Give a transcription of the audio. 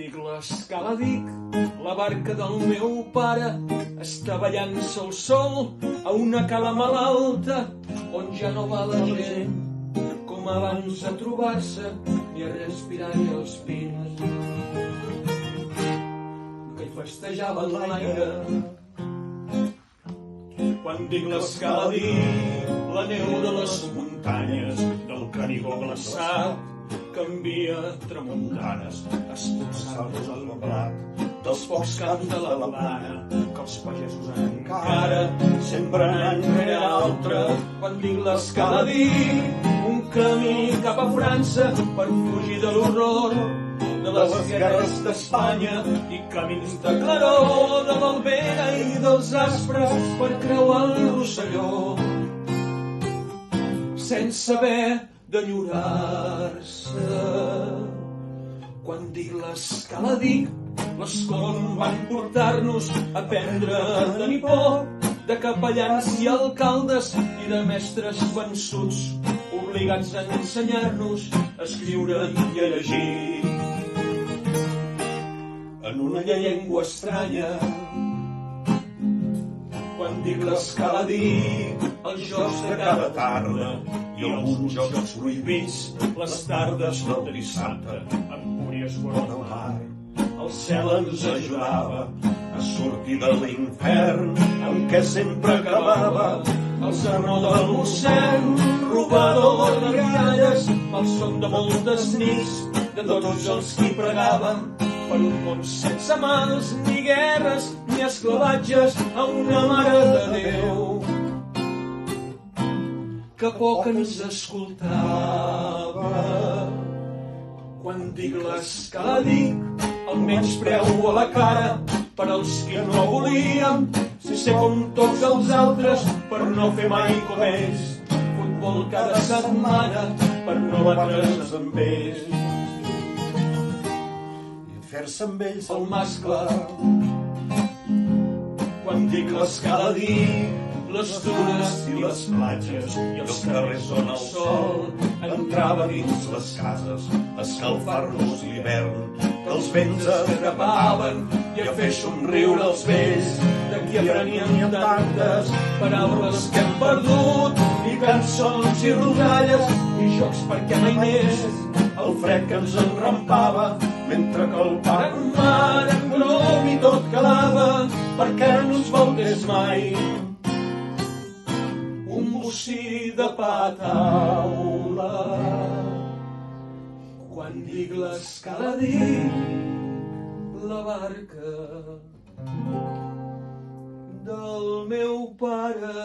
dic l'escala dic, la barca del meu pare està ballant-se el sol a una cala malalta on ja no va la gent com abans a trobar-se ni a respirar-hi els pins que hi festejaven l'aire. Quan dic l'escala dic la neu de les muntanyes del Canigó glaçat canvia tramuntanes, expulsant-los al blat dels pocs camps de la plana que els pagesos encara sempre anant rere l'altre. Quan dic l'escala dic un camí cap a França per fugir de l'horror de les guerres d'Espanya i camins de claror de l'Albera i dels Aspres per creuar el Rosselló sense haver d'enyorar-se. Quan dic l'escala dic l'escola van portar-nos a aprendre a tenir por de capellans i alcaldes i de mestres vençuts obligats a ensenyar-nos a escriure i a llegir en una llengua estranya. Quan dic l'escala dic els jocs de cada tarda i alguns jocs prohibits, les tardes del dissabte amb púries vora el mar. El cel ens ajudava a sortir de l'infern en què sempre acabava el sermó del mossèn, robador de rialles, el son de moltes nits de tots els qui pregaven per un món sense mals, ni guerres, ni esclavatges, a una mare de Déu que poc ens escoltava. Quan dic l'escala dic el menyspreu a la cara per als qui no volíem ser com tots els altres per no fer mai com ells, futbol cada setmana per no batre's amb ells fer-se amb ells el mascle. Quan dic l'escala dic les dunes i les platges i els carrers on el sol entrava dins les cases a escalfar-nos l'hivern que els vents atrapaven i a fer somriure els vells de qui apreníem tantes paraules que hem perdut i cançons i rosalles i jocs perquè mai més el fred que ens enrampava mentre que el pare en mar en grom i tot calava perquè no ens volgués mai un bocí de pa a taula. Quan dic l'escala dic la barca del meu pare.